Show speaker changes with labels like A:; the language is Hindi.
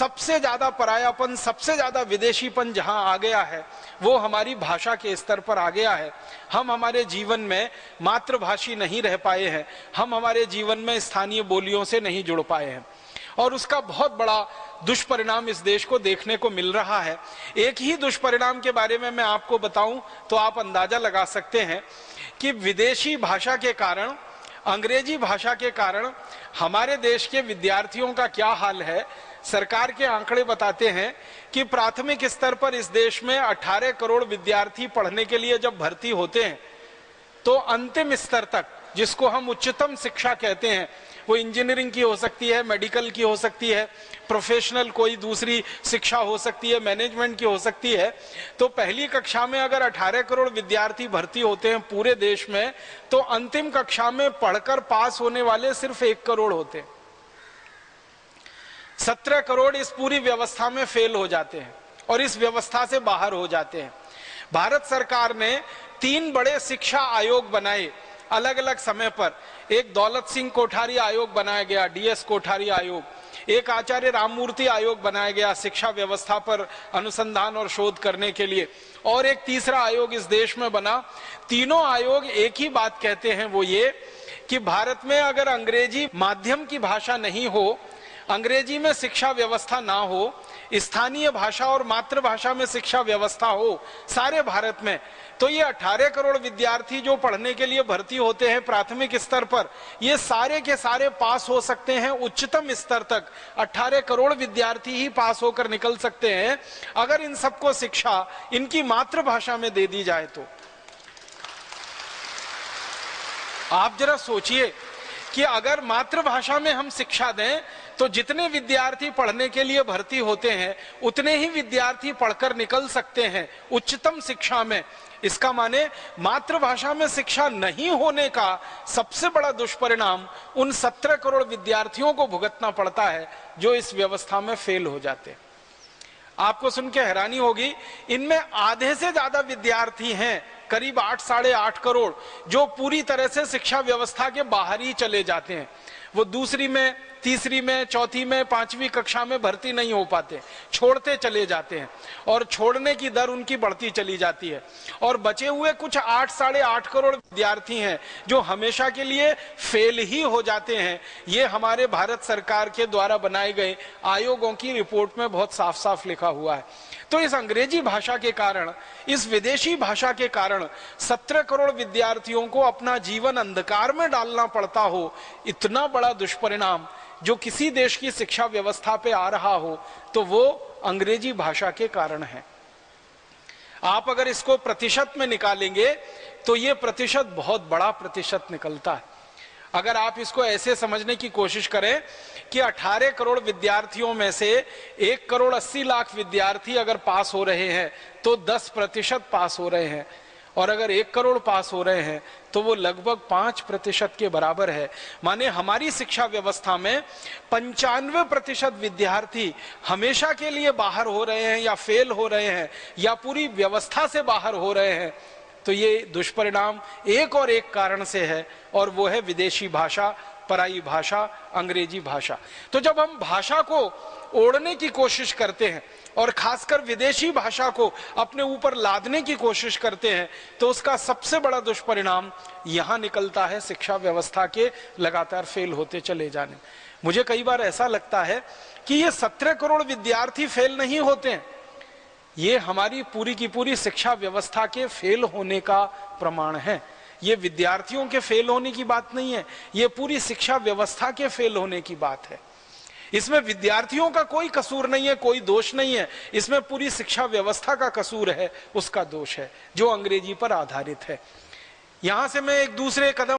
A: सबसे ज्यादा परायापन, सबसे ज्यादा विदेशीपन जहां आ गया है वो हमारी भाषा के स्तर पर आ गया है। हम हमारे जीवन में मातृभाषी नहीं रह पाए हैं, हम हमारे जीवन में स्थानीय बोलियों से नहीं जुड़ पाए हैं, और उसका बहुत बड़ा दुष्परिणाम इस देश को देखने को मिल रहा है। एक ही दुष्परिणाम के बारे में मैं आपको बताऊं तो आप अंदाजा लगा सकते हैं कि विदेशी भाषा के कारण, अंग्रेजी भाषा के कारण हमारे देश के विद्यार्थियों का क्या हाल है। सरकार के आंकड़े बताते हैं कि प्राथमिक स्तर पर इस देश में 18 करोड़ विद्यार्थी पढ़ने के लिए जब भर्ती होते हैं तो अंतिम स्तर तक, जिसको हम उच्चतम शिक्षा कहते हैं, वो इंजीनियरिंग की हो सकती है, मेडिकल की हो सकती है, प्रोफेशनल कोई दूसरी शिक्षा हो सकती है, मैनेजमेंट की हो सकती है, तो पहली कक्षा में अगर 18 करोड़ विद्यार्थी भर्ती होते हैं पूरे देश में, तो अंतिम कक्षा में पढ़कर पास होने वाले सिर्फ 1 करोड़ होते हैं। 17 करोड़ इस पूरी व्यवस्था में फेल हो जाते हैं और इस व्यवस्था से बाहर हो जाते हैं। भारत सरकार ने 3 बड़े शिक्षा आयोग बनाए अलग अलग समय पर। एक दौलत सिंह कोठारी आयोग बनाया गया, डीएस कोठारी आयोग, एक आचार्य राममूर्ति आयोग बनाया गया शिक्षा व्यवस्था पर अनुसंधान और शोध करने के लिए, और एक तीसरा आयोग इस देश में बना। तीनों आयोग एक ही बात कहते हैं, वो ये कि भारत में अगर अंग्रेजी माध्यम की भाषा नहीं हो, अंग्रेजी में शिक्षा व्यवस्था ना हो, स्थानीय भाषा और मातृभाषा में शिक्षा व्यवस्था हो सारे भारत में, तो ये 18 करोड़ विद्यार्थी जो पढ़ने के लिए भर्ती होते हैं प्राथमिक स्तर पर, ये सारे के सारे पास हो सकते हैं उच्चतम स्तर तक। 18 करोड़ विद्यार्थी ही पास होकर निकल सकते हैं अगर इन सबको शिक्षा इनकी मातृभाषा में दे दी जाए तो। आप जरा सोचिए कि अगर मातृभाषा में हम शिक्षा दें तो जितने विद्यार्थी पढ़ने के लिए भर्ती होते हैं उतने ही विद्यार्थी पढ़कर निकल सकते हैं उच्चतम शिक्षा में। इसका माने मातृभाषा में शिक्षा नहीं होने का सबसे बड़ा दुष्परिणाम उन 17 करोड़ विद्यार्थियों को भुगतना पड़ता है जो इस व्यवस्था में फेल हो जाते हैं। आपको सुन के हैरानी होगी, इनमें आधे से ज्यादा विद्यार्थी हैं, करीब 8 साढ़े 8 करोड़, जो पूरी तरह से शिक्षा व्यवस्था के बाहर ही चले जाते हैं। वो दूसरी में, तीसरी में, चौथी में, 5वीं कक्षा में भर्ती नहीं हो पाते, छोड़ते चले जाते हैं और छोड़ने की दर उनकी बढ़ती चली जाती है। और बचे हुए कुछ 8 साढ़े 8 करोड़ विद्यार्थी हैं जो हमेशा के लिए फेल ही हो जाते हैं। ये हमारे भारत सरकार के द्वारा बनाए गए आयोगों की रिपोर्ट में बहुत साफ साफ लिखा हुआ है। तो इस अंग्रेजी भाषा के कारण, इस विदेशी भाषा के कारण 17 करोड़ विद्यार्थियों को अपना जीवन अंधकार में डालना पड़ता हो, इतना बड़ा दुष्परिणाम जो किसी देश की शिक्षा व्यवस्था पे आ रहा हो तो वो अंग्रेजी भाषा के कारण है। आप अगर इसको प्रतिशत में निकालेंगे तो ये प्रतिशत बहुत बड़ा प्रतिशत निकलता है। अगर आप इसको ऐसे समझने की कोशिश करें कि 18 करोड़ विद्यार्थियों में से 1 करोड़ 80 लाख विद्यार्थी अगर पास हो रहे हैं तो 10% पास हो रहे हैं, और अगर 1 करोड़ पास हो रहे हैं तो वो लगभग 5% के बराबर है। माने हमारी शिक्षा व्यवस्था में 95% विद्यार्थी हमेशा के लिए बाहर हो रहे हैं या फेल हो रहे हैं या पूरी व्यवस्था से बाहर हो रहे हैं। तो ये दुष्परिणाम एक और एक कारण से है, और वो है विदेशी भाषा, पराई भाषा, अंग्रेजी भाषा। तो जब हम भाषा को ओढ़ने की कोशिश करते हैं और खासकर विदेशी भाषा को अपने ऊपर लादने की कोशिश करते हैं तो उसका सबसे बड़ा दुष्परिणाम यहां निकलता है शिक्षा व्यवस्था के लगातार फेल होते चले जाने। मुझे कई बार ऐसा लगता है कि ये 17 करोड़ विद्यार्थी फेल नहीं होते हैं, ये हमारी पूरी की पूरी शिक्षा व्यवस्था के फेल होने का प्रमाण है। ये विद्यार्थियों के फेल होने की बात नहीं है, ये पूरी शिक्षा व्यवस्था के फेल होने की बात है। इसमें विद्यार्थियों का कोई कसूर नहीं है, कोई दोष नहीं है, इसमें पूरी शिक्षा व्यवस्था का कसूर है, उसका दोष है जो अंग्रेजी पर आधारित है। यहां से मैं एक दूसरे कदम